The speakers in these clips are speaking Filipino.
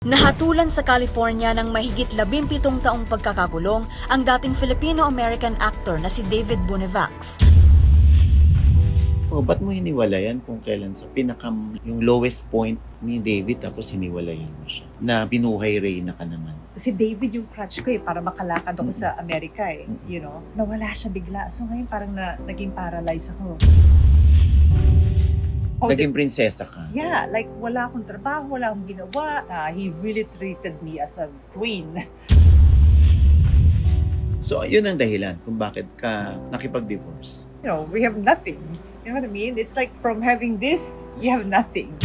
Nahatulan sa California ng mahigit 17 taong pagkakakulong ang dating Filipino-American actor na si David Bonevacs. Ba't mo hiniwalayan kung kailan sa yung lowest point ni David tapos hiniwalayan mo siya? Na binuhay Reyna ka naman. Si David yung crutch ko para makalakad ako sa Amerika you know. Nawala siya bigla. So ngayon parang naging paralyzed ako. Naging prinsesa ka. Yeah, like wala akong trabaho, wala akong ginawa. He really treated me as a queen. So, yun ang dahilan kung bakit ka nakipag-divorce. You know, we have nothing. You know what I mean? It's like from having this, you have nothing.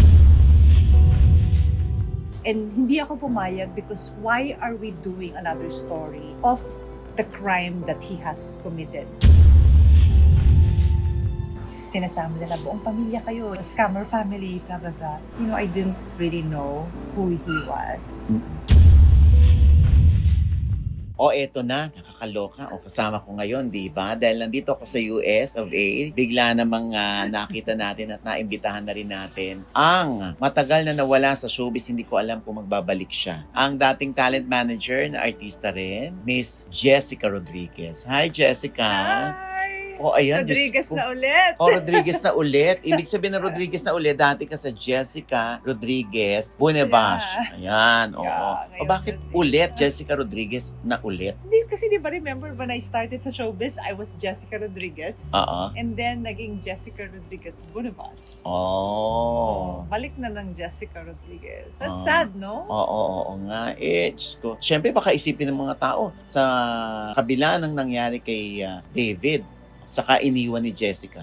And hindi ako pumayag because why are we doing another story of the crime that he has committed? Sinasama nila buong pamilya kayo, scammer family, blah, blah, blah. You know, I didn't really know who he was. O eto na, nakakaloka. O kasama ko ngayon, di ba? Dahil nandito ako sa US of A, bigla namang nakita natin at naimbitahan na rin natin ang matagal na nawala sa showbiz, hindi ko alam kung magbabalik siya. Ang dating talent manager na artista rin, Miss Jessica Rodriguez. Hi, Jessica! Hi! O ayan, Rodriguez Diyos ko. na ulit! O, Rodriguez na ulit. Ibig sabihin na Rodriguez na ulit, dati ka sa Jessica Rodriguez Bonevacs. Ayan, oo. Yeah, O bakit ulit Jessica Rodriguez na ulit? Hindi, kasi di ba remember when I started sa showbiz, I was Jessica Rodriguez. Oo. And then, naging Jessica Rodriguez Bonevacs. Oh. So, balik na ng Jessica Rodriguez. That's Oh. sad, no? Oo nga. Diyos ko. Siyempre, baka isipin ng mga tao sa kabila ng nangyari kay David, saka iniwan ni Jessica.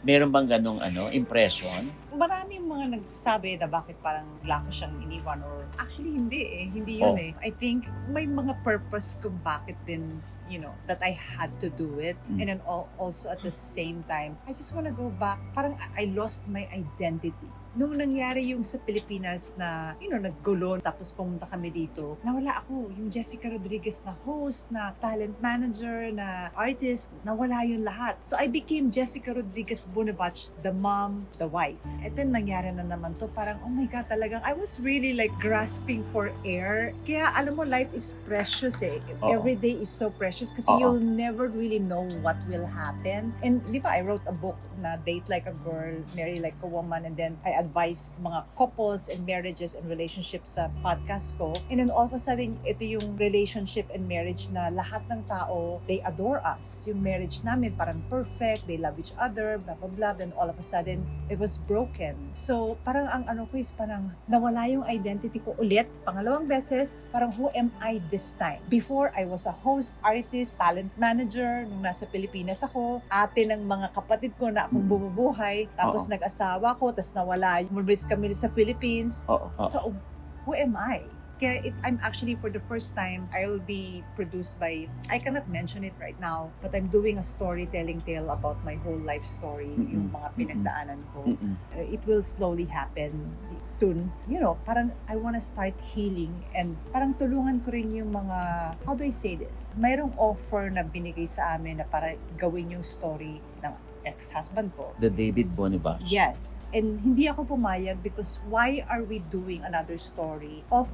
Meron bang ganong impression? Maraming mga nagsasabi na bakit parang wala ko siyang iniwan or actually hindi Hindi yun Oh. I think may mga purpose kung bakit din you know, that I had to do it. And then also at the same time, I just want to go back. Parang I lost my identity. Nung nangyari yung sa Pilipinas na, you know, naggulo, tapos pumunta kami dito, nawala ako. Yung Jessica Rodriguez na host, na talent manager, na artist, nawala yun lahat. So I became Jessica Rodriguez Bonevacs, the mom, the wife. At then nangyari na naman to, parang, oh my God, talagang, I was really like grasping for air. Kaya alam mo, life is precious Every day is so precious kasi you'll never really know what will happen. And di ba, I wrote a book na Date Like a Girl, Marry Like a Woman, and then I advise mga couples and marriages and relationships sa podcast ko. And then all of a sudden, ito yung relationship and marriage na lahat ng tao, they adore us. Yung marriage namin parang perfect, they love each other, blah, blah, blah. Then all of a sudden, it was broken. So parang ang ano ko is parang nawala yung identity ko ulit. Pangalawang beses, parang who am I this time? Before, I was a host, artist, talent manager. Nung nasa Pilipinas ako, ate ng mga kapatid ko na akong bumubuhay. Tapos nag-asawa ko, tapos nawala. Umalis kami sa Philippines. So, who am I? Kaya I'm actually, for the first time, I'll be produced by, I cannot mention it right now, but I'm doing a storytelling tale about my whole life story, yung mga pinagdaanan ko. It will slowly happen soon. You know, parang I wanna start healing and parang tulungan ko rin yung mga, how do I say this? Mayroong offer na binigay sa amin na para gawin yung story ng ex-husband ko. The David Bonevacs. Yes. And hindi ako pumayag because why are we doing another story of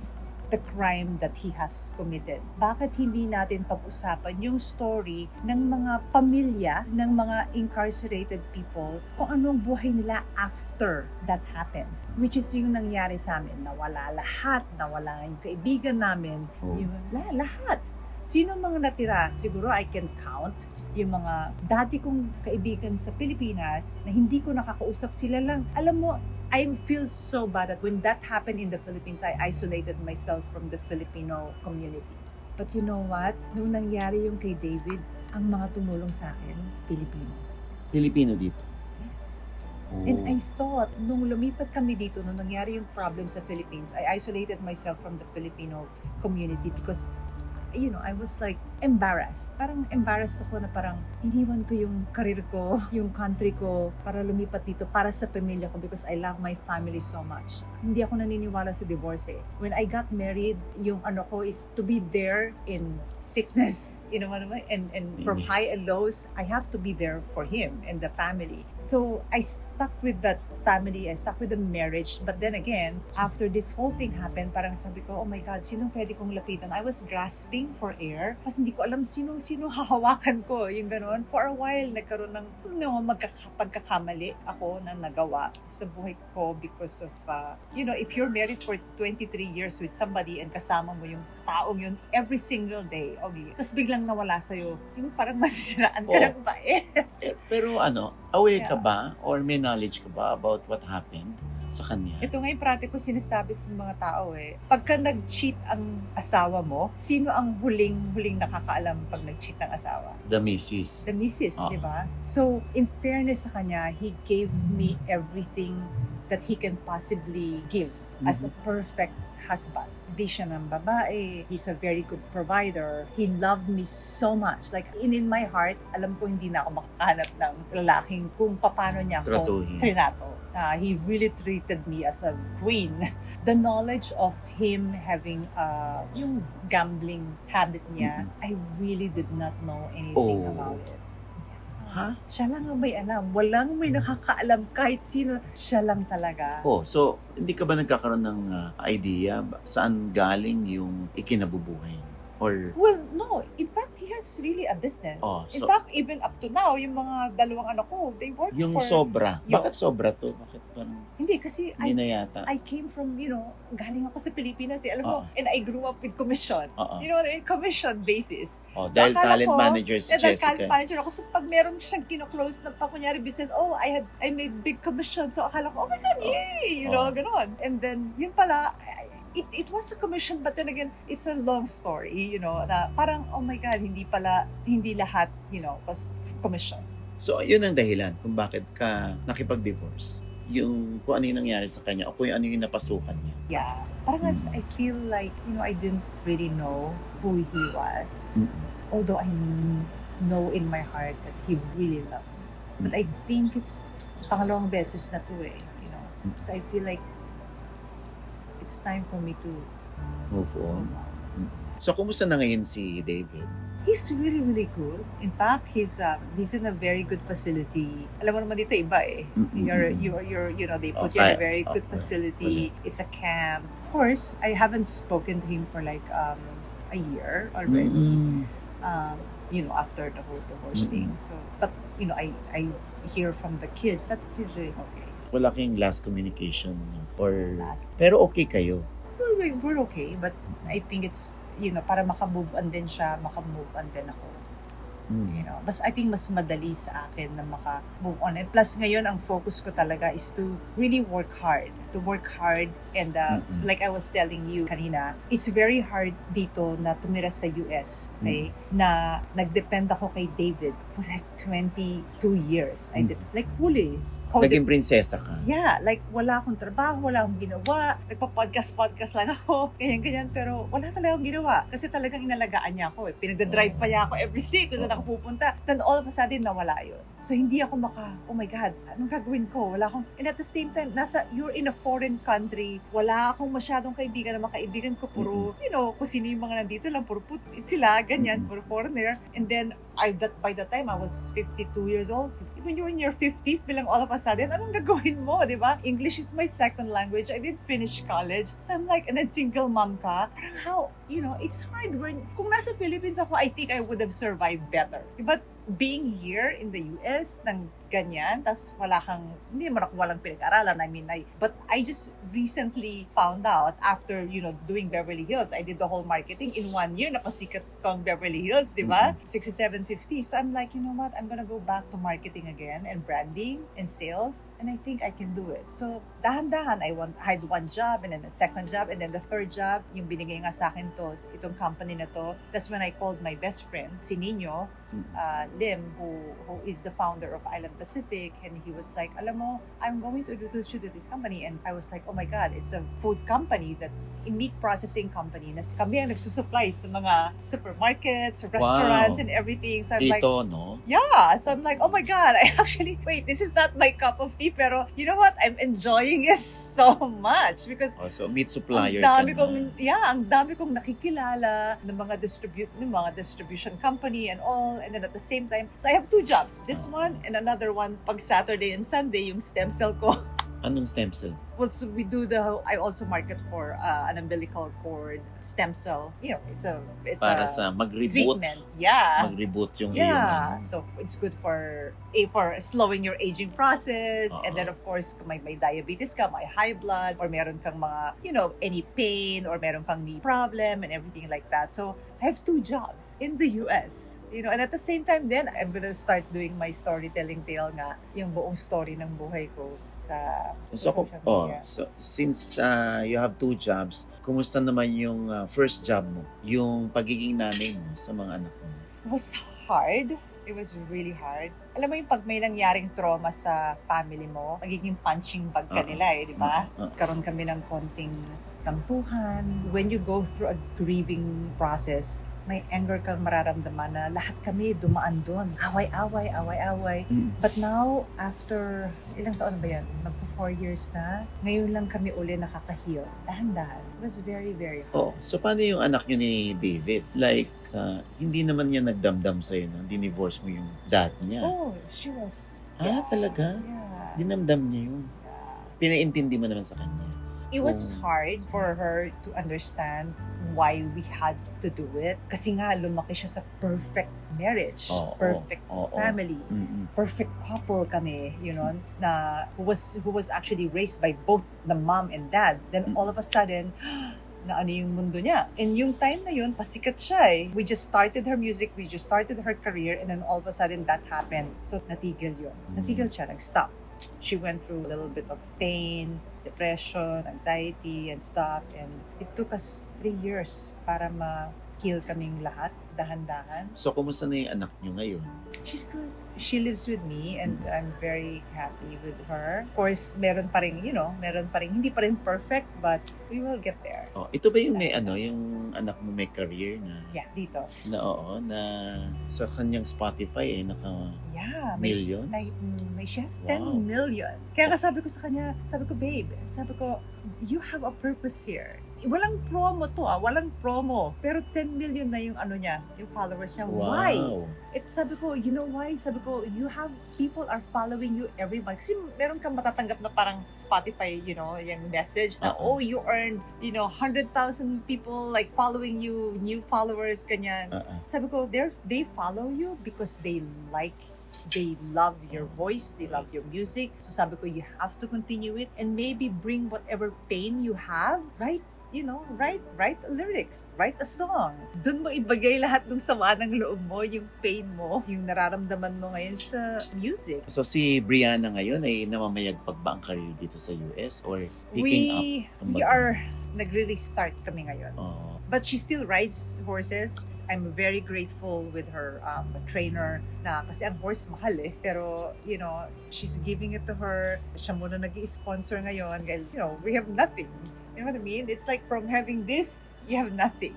the crime that he has committed? Bakit hindi natin pag-usapan yung story ng mga pamilya, ng mga incarcerated people, kung anong buhay nila after that happens? Which is yung nangyari sa amin. Nawala lahat, nawala yung kaibigan namin, yung lahat. Sino mga natira? Siguro I can count yung mga dati kong kaibigan sa Pilipinas na hindi ko nakakausap, sila lang. Alam mo, I feel so bad that when that happened in the Philippines, I isolated myself from the Filipino community. But you know what? Nung nangyari yung kay David, ang mga tumulong sa akin, Pilipino. Pilipino dito. Yes. And I thought, nung lumipat kami dito, nung nangyari yung problem sa Philippines, I isolated myself from the Filipino community because you know, I was like, embarrassed. Parang embarrassed ako na parang iniwan ko yung career ko, yung country ko para lumipat dito para sa pamilya ko because I love my family so much. Hindi ako naniniwala sa divorce eh. When I got married, yung ano ko is to be there in sickness, you know what I mean? And from high and lows, I have to be there for him and the family. So I stuck with that family, I stuck with the marriage. But then again, after this whole thing happened, parang sabi ko, oh my God, sino pwede kong lapitan? I was grasping for air. Kasi hindi ko alam sino hahawakan ko. Yung ganon. For a while, nagkaroon ng pagkakamali ako na nagawa sa buhay ko because of, if you're married for 23 years with somebody and kasama mo yung taong yun every single day, okay, tapos biglang nawala sa'yo, yung parang masisiraan ka ng bait. Pero aware ka ba or may knowledge ka ba about what happened sa kanya? Ito nga yung parati ko sinasabi sa mga tao eh. Pagka nag-cheat ang asawa mo, sino ang huling nakakaalam pag nag-cheat ang asawa? The missus. The missus, Oo. di ba? So, in fairness sa kanya, he gave me everything that he can possibly give as a perfect husband. Hindi siya ng babae. He's a very good provider. He loved me so much. Like, in my heart, alam ko hindi na ako makakahanap ng lalaking kung paano niya ako Tratuhin. trinato. He really treated me as a queen. The knowledge of him having yung gambling habit niya, I really did not know anything about it. Ha? Siya lang ang may alam. Walang may nakakaalam kahit sino. Siya lang talaga. Oh, so hindi ka ba nagkakaroon ng idea saan galing yung ikinabubuhay? Or Well, no. In fact, he has really a business. Oh, In so- fact, even up to now, yung mga dalawang anak ko, they work yung for... sobra? Yung- Bakit sobra to? Bakit parang Hindi, kasi hindi na yata? I came from, galing ako sa Pilipinas. Alam mo, Oo. and I grew up with commission. Oo. You know what I mean? Commission basis. Oh, So, dahil akala talent ko, manager si Dahil Jessica. talent manager ako. So, pag meron siyang kino-close na kunyari business, I made big commission. So, akala ko, oh my God, yay! Ganon. And then, yun pala, it was a commission, but then again, it's a long story, na parang, oh my God, hindi lahat, was commission. So, yun ang dahilan kung bakit ka nakipag-divorce. Yung kung ano yung nangyari sa kanya o kung ano yung napasukan niya. Yeah. Parang I feel like, I didn't really know who he was. Although I know in my heart that he really loved me. But I think it's pangalawang beses na to eh. So I feel like it's time for me to Move on. So, kumusta na ngayon si David? He's really, really good. In fact, he's in a very good facility. Alam mo naman dito iba eh. They put you in a very good facility. It's a camp. Of course, I haven't spoken to him for like a year already. After the whole divorce thing. So, but I hear from the kids that he's doing okay. Wala kayong last communication or Last. pero okay kayo. We're okay, but I think it's para maka-move on din siya, maka-move on din ako. But I think mas madali sa akin na maka-move on. And plus ngayon, ang focus ko talaga is to really work hard. To work hard and like I was telling you kanina, it's very hard dito na tumira sa US, okay? Na nag-depend ako kay David for like 22 years. I did, like fully. Naging prinsesa ka. Yeah, like wala akong trabaho, wala akong ginawa. Nagpa-podcast lang ako, ganyan-ganyan. Pero wala talaga akong ginawa. Kasi talagang inalagaan niya ako eh. Pinagdadrive pa niya ako everyday kung saan ako pupunta. Then all of a sudden, nawala yun. So hindi ako oh my God, anong gagawin ko? Wala akong, and at the same time, you're in a foreign country. Wala akong masyadong kaibigan na makaibigan ko. Puro, kung sino yung mga nandito lang, puro sila, ganyan, puro foreigner. And then, by the time I was 52 years old, when you're in your 50s, bilang all of a sudden, anong gagawin mo, di ba? English is my second language. I didn't finish college. So I'm like, and then single mom ka. Parang how, it's hard kung nasa Philippines ako, I think I would have survived better. But being here in the US, ng ganyan, tas hindi naman ako walang pinag-aralan. But I just recently found out after, doing Beverly Hills. I did the whole marketing in 1 year, napasikat ko ang Beverly Hills, di ba? 6750. So I'm like, you know what? I'm gonna go back to marketing again and branding and sales. And I think I can do it. So, dahan-dahan, I had one job and then a second job and then the third job, yung binigay nga sa akin itong company na to. That's when I called my best friend, si Nino, Lim, who is the founder of Island Pacific, and he was like, alam mo, I'm going to introduce you to this company. And I was like, oh my God, it's a food company, that a meat processing company. Na kami ang nagsusupply sa mga supermarkets, restaurants, and everything. So I'm like, Ito, no? yeah. So I'm like, oh my God, I actually, wait, this is not my cup of tea, pero you know what? I'm enjoying it so much because Oh, so, meat supplier ang dami ka kong, na. ang dami kong nakikilala ng mga distribution company and all. And then at the same time, so I have two jobs. This one and another one pag Saturday and Sunday, yung stem cell ko. Anong stem cell? Well, so we do I also market for an umbilical cord stem cell. You know, it's Para a sa mag-reboot. treatment. Yeah. Mag-reboot yung iyong Yeah, ano. so it's good for slowing your aging process, and Oo. then of course kung may diabetes ka, may high blood, or meron kang mga, any pain, or meron kang knee problem and everything like that. So I have two jobs in the US, and at the same time then I'm gonna start doing my storytelling tale nga, yung buong story ng buhay ko sa social media. So since you have two jobs, kumusta naman yung first job mo? Yung pagiging nanay mo sa mga anak mo? It was hard. It was really hard. Alam mo yung pag may nangyaring trauma sa family mo, magiging punching bag ka nila di ba? Karoon kami ng konting tampuhan. When you go through a grieving process, may anger kang mararamdaman na lahat kami dumaan doon. Away-away. But now, after, ilang taon ba yan? Magpo 4 years na. Ngayon lang kami uli nakaka-heal. Dahan-dahan. It was very, very hard. Oh, so paano yung anak nyo ni David? Like, hindi naman niya nagdamdam sa'yo na dinivorce mo yung dad niya. Oh, she was... Talaga? Yeah. Dinamdam niya yun. Pinaintindi mo naman sa kanya. It was hard for her to understand why we had to do it. Kasi nga, lumaki siya sa perfect marriage, perfect family, perfect couple kami, na who was actually raised by both the mom and dad. Then all of a sudden, na ano yung mundo niya. And yung time na yun, pasikat siya eh. We just started her music, we just started her career, and then all of a sudden that happened. So natigil yun. Natigil siya, nag-stop. She went through a little bit of pain, depression, anxiety, and stuff. And it took us 3 years para ma-heal kaming lahat, dahan-dahan. So, kumusta na yung anak nyo ngayon? She's good. She lives with me and I'm very happy with her. Of course, meron pa rin, hindi pa rin perfect, but we will get there. Oh, ito ba yung yung anak mo may career na? Yeah, dito. Na sa kanyang Spotify Yeah, millions? She has Wow. 10 million. Kaya nga sabi ko sa kanya, babe, you have a purpose here. Walang promo to walang promo. Pero 10 million na yung niya, yung followers niya. Wow. Why? Sabi ko, you know why? Sabi ko, people are following you every month. Kasi meron kang matatanggap na parang Spotify, yung message na, you earned, 100,000 people like following you, new followers, kanyan. Sabi ko, they follow you because they love your voice, they love your music. So sabi ko, you have to continue it and maybe bring whatever pain you have, right? Write lyrics, write a song. Doon mo ibagay lahat ng sama ng loob mo, yung pain mo, yung nararamdaman mo ngayon sa music. So, si Brianna ngayon ay namamayagpag ba ang career dito sa US or picking up? We are nagre-restart kami ngayon. Oh. But she still rides horses. I'm very grateful with her trainer na kasi ang horse mahal eh. Pero, she's giving it to her. Siya muna nag-i-sponsor ngayon. We have nothing. You know what I mean? It's like from having this, you have nothing.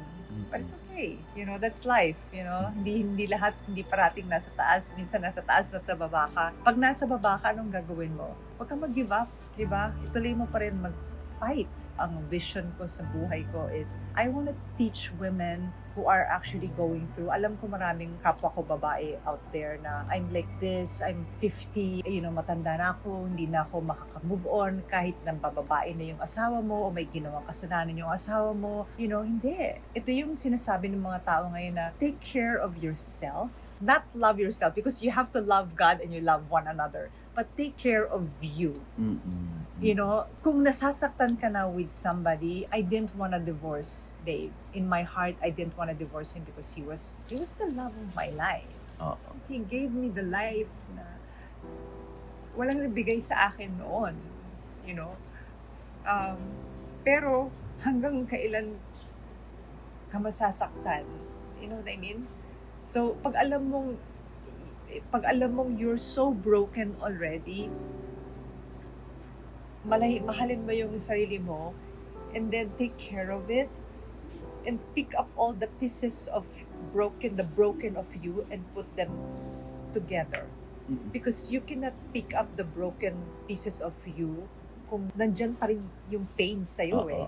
But it's okay. That's life. Hindi lahat, hindi parating nasa taas. Minsan nasa taas, nasa baba ka. Pag nasa baba ka, anong gagawin mo? Huwag kang mag-give up. Diba? Ituloy mo pa rin mag-fight. Ang vision ko sa buhay ko is, I want to teach women who are actually going through. Alam ko maraming kapwa ko babae out there na I'm like this, I'm 50, matanda na ako, hindi na ako makaka-move on kahit nang bababae na yung asawa mo o may ginawang kasalanan yung asawa mo. Hindi. Ito yung sinasabi ng mga tao ngayon na take care of yourself. Not love yourself because you have to love God and you love one another. But take care of you. Kung nasasaktan ka na with somebody, I didn't want to divorce Dave. In my heart, I didn't want to divorce him because he was the love of my life. He gave me the life na walang nabigay sa akin noon. Pero hanggang kailan ka masasaktan? You know what I mean? So, pag alam mong pag alam mong you're so broken already, mahalin mo yung sarili mo, and then take care of it, and pick up all the pieces of the broken of you, and put them together. Mm-mm. Because you cannot pick up the broken pieces of you kung nandyan pa rin yung pain sa'yo eh.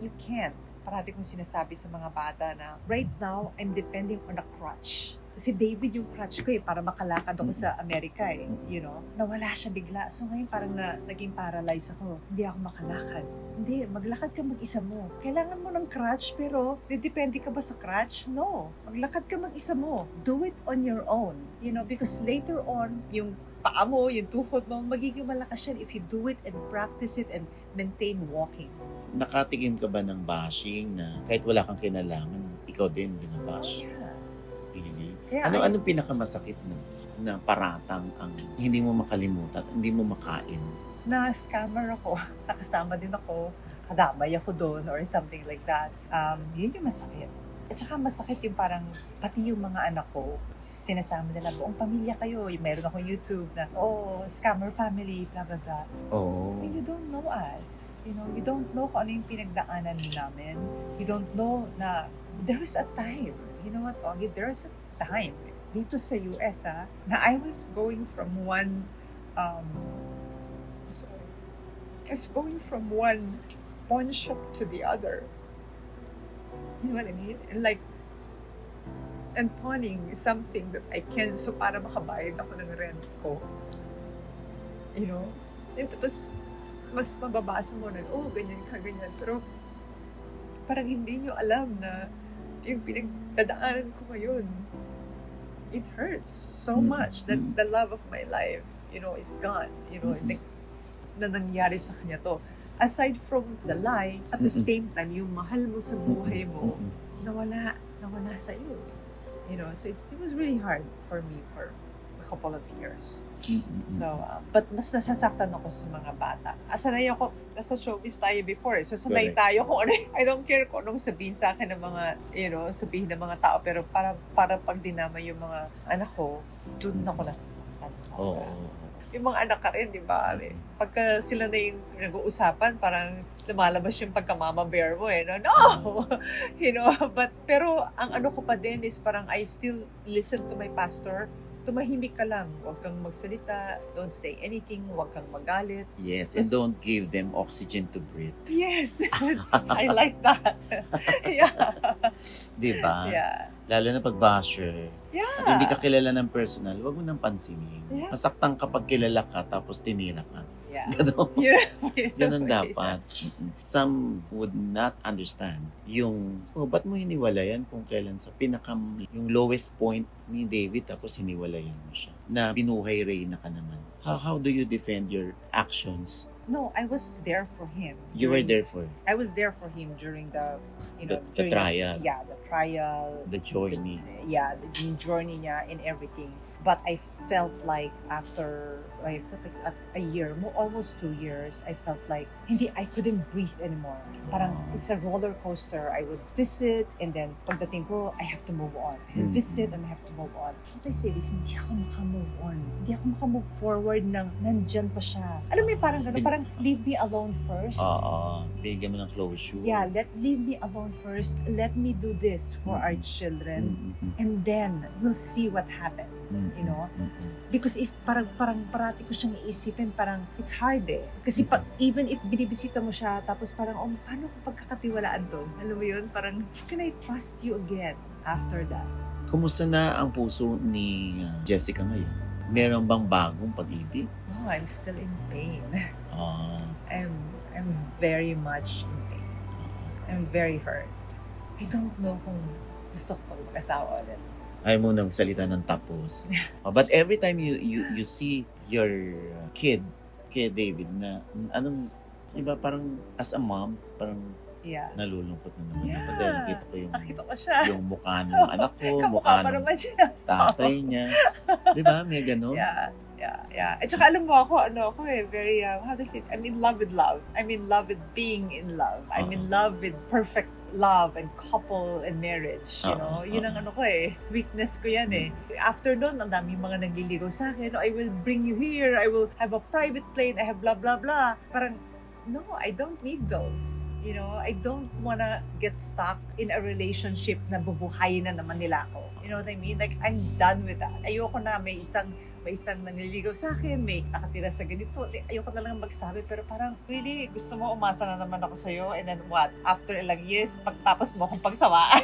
You can't. Parati kong sinasabi sa mga bata na, right now, I'm depending on a crutch. Si David yung crutch ko eh, para makalakad ako sa Amerika eh, you know. Nawala siya bigla. So ngayon parang naging paralyzed ako. Hindi ako makalakad. Hindi, maglakad ka mag-isa mo. Kailangan mo ng crutch, pero depende ka ba sa crutch? No. Maglakad ka mag-isa mo. Do it on your own. You know, because later on, yung paa mo, yung tuhod mo, magiging malakas yan if you do it and practice it and maintain walking. Nakatikim ka ba ng bashing na kahit wala kang kinalaman, ikaw din binabash? Yeah. Really? Kaya Anong pinakamasakit mo na paratang ang hindi mo makalimutan, hindi mo makain? Na-scammer ako. Nakasama din ako. Kadamay ako doon or something like that. Yun yung masakit. At saka masakit yung parang pati yung mga anak ko, sinasama nila, buong pamilya kayo. Meron akong YouTube na, scammer family, blah, blah, blah. Oh. And you don't know us. You know, you don't know kung ano yung pinagdaanan namin. You don't know na there was a time. You know what, Ogie? There was a time dito sa US, na I was going from one pawn shop to the other. You know what I mean? And pawning is something that I can, so para makabayad ako ng rent ko. You know? And tapos, mas mababasa mo na, ganyan ka, ganyan. Pero, parang hindi nyo alam na yung pinagdadaanan ko ngayon, it hurts so much that the love of my life, you know, is gone. You know, na nangyari sa kanya to. Aside from the lie, at the same time, yung mahal mo sa buhay mo, nawala sa iyo. You know, so it was really hard for me for a couple of years. So, but mas nasasaktan ako sa mga bata. Sanay ako, nasa showbiz tayo before. So, sanay tayo kung ano. I don't care kung anong sabihin sa akin ng mga, you know, sabihin ng mga tao. Pero para pag dinamay yung mga anak ko, doon ako nasasaktan. Oo. Yung mga anak ka rin, di ba? Pagka sila na yung nag-uusapan, parang lumalabas yung pagka-mama bear mo eh. No! You know, pero ang ano ko pa din is parang I still listen to my pastor. Tumahimik ka lang. Huwag kang magsalita. Don't say anything. Huwag kang magalit. Yes, and don't give them oxygen to breathe. Yes! I like that. Yeah. Diba? Yeah. Lalo na pag basher. Yeah. At hindi ka kilala ng personal, huwag mo nang pansinin. Yeah. Masaktan kapag kilala ka, tapos tinira ka. Yeah. Ganon. Yeah. Ganon dapat. Some would not understand yung, ba't mo hiniwalayan kung kailan sa yung lowest point ni David, tapos hiniwalayan mo siya. Na binuhay Reyna ka naman. How do you defend your actions? No, I was there for him. You were there for I was there for him during the, you know, the trial. Yeah, the trial. The journey. The journey niya and everything. But I felt like after a year, almost 2 years, I felt like I couldn't breathe anymore. Parang it's a roller coaster. I would visit and then pagdating ko, I have to move on. I visit and I have to move on. How do I say this? Hindi ako makamove on. Hindi ako makamove forward ng nandyan pa siya. Alam mo yung parang gano'n, parang leave me alone first. Bigyan mo ng closure. Yeah, leave me alone first. Let me do this for our children. And then we'll see what happens. You know? Because if parang parati ko siyang iisipin, parang it's hard eh. Kasi even if binibisita mo siya, tapos parang, paano ko pagkakatiwalaan to? Alam mo yun? Parang, how can I trust you again after that? Kumusta na ang puso ni Jessica ngayon? Meron bang bagong pag-ibig? No, I'm still in pain. I'm very much in pain. I'm very hurt. I don't know kung gusto ko mag-asawa ulit. Ayaw mo nang salita ng tapos. But every time you see your kid, David, na anong, iba parang as a mom, parang nalulungkot na naman ako. Dahil nakita ko nakita ko siya. yung mukha ng anak ko, mukha ng tatay niya. Di ba? May gano'n? Yeah. At saka alam mo ako, very, how to say it? I'm in love with love. I'm in love with being in love. I'm in love with perfect love and couple and marriage, you know. Yun ang ano ko eh, weakness ko yan eh. After nun, ang daming mga nagliligaw sa akin, I will bring you here, I will have a private plane, I have blah blah blah. Parang, no, I don't need those. You know, I don't wanna get stuck in a relationship na bubuhayin na naman nila ako. You know what I mean? Like, I'm done with that. Ayoko na may isang nanliligaw sa akin, may nakatira sa ganito. Ayoko na lang magsabi, pero parang, really, gusto mo, umasa na naman ako sa'yo, and then what? After ilang years, pagtapos mo akong pagsawaan,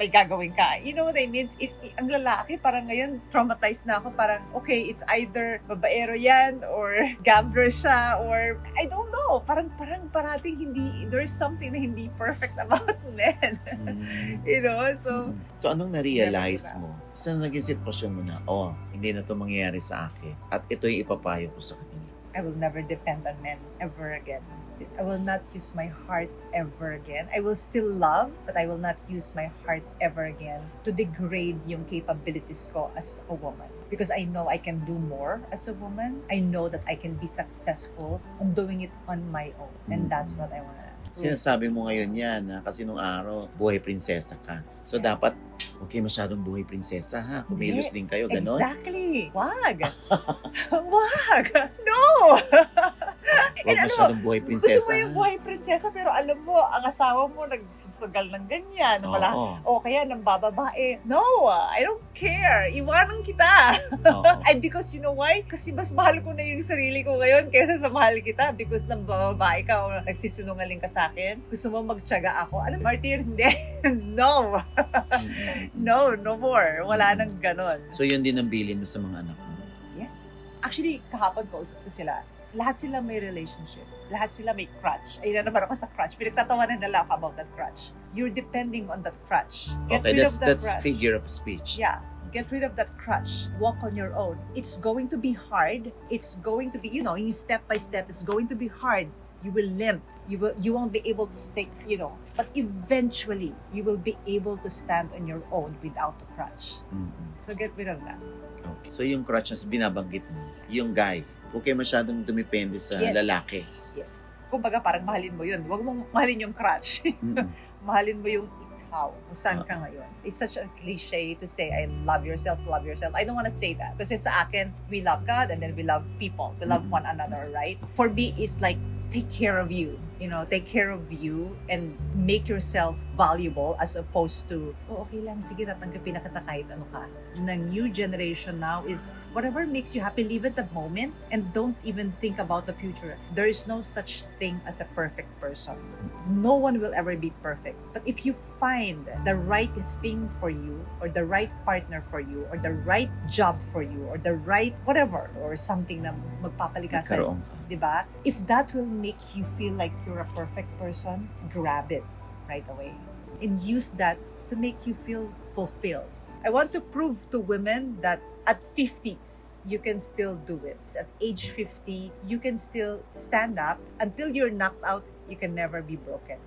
may gagawin ka. You know what I mean? Ang lalaki, parang ngayon, traumatized na ako. Parang, okay, it's either babaero yan, or gambler siya, or, I don't know. Parang parating hindi, there's something na hindi perfect about men. You know, so, So anong na-realize mo? Saan naging sitwasyon mo na, hindi na to mangyayari sa akin at ito'y ipapayo ko sa kanila? I will never depend on men ever again. I will not use my heart ever again. I will still love, but I will not use my heart ever again to degrade yung capabilities ko as a woman. Because I know I can do more as a woman. I know that I can be successful on doing it on my own. And that's what I want to do. Sinasabi mo ngayon yan, kasi nung araw, buhay prinsesa ka. So dapat, huwag kayo masyadong buhay prinsesa, ha? Kumilos din kayo, ganon? Exactly. Wag. Wag. No. Huwag masyadong buhay prinsesa. Gusto mo yung buhay prinsesa, pero alam mo, ang asawa mo nagsusugal ng ganyan. O kaya nang bababae. No, I don't care. Iwanan kita. And because you know why? Kasi mas mahal ko na yung sarili ko ngayon kaysa sa mahal kita because nang bababae ka o nagsisinungaling ka sa akin. Gusto mo magtiyaga ako. Alam, Martir, hindi. No. No more. Wala nang ganon. So yun din ang bilin mo sa mga anak mo? Yes. Actually, kahapon kausap ko sila. Lahat sila may relationship. Lahat sila may crutch. Ayun na naman ako sa crutch. Pinagtatawanan nila ako about that crutch. You're depending on that crutch. Get rid of that that's crutch. figure of speech. Yeah. Get rid of that crutch. Walk on your own. It's going to be hard. It's going to be, you step by step, it's going to be hard. You will limp. You won't be able to stay, but eventually you will be able to stand on your own without the crutch. So get rid of that. Okay. So yung crutch na binabanggit mo, yung guy, huwag kayo masyadong dumipende sa lalaki. Yes. Kumbaga parang mahalin mo yun. Huwag mong mahalin yung crutch. Mahalin mo yung ikaw, kung saan ka ngayon. It's such a cliche to say, I love yourself, love yourself. I don't want to say that. Kasi sa akin, we love God and then we love people. We love one another, right? For me, it's like, take care of you. Take care of you and make yourself valuable as opposed to, okay lang, sige, tatanggapin na kita kahit ano ka. The new generation now is whatever makes you happy, live at the moment and don't even think about the future. There is no such thing as a perfect person. No one will ever be perfect. But if you find the right thing for you or the right partner for you or the right job for you or the right whatever or something na magpapalikasan, Nagkaroon ka. diba? If that will make you feel like you're a perfect person, grab it right away and use that to make you feel fulfilled. I want to prove to women that at 50s, you can still do it. At age 50, you can still stand up. Until you're knocked out, you can never be broken.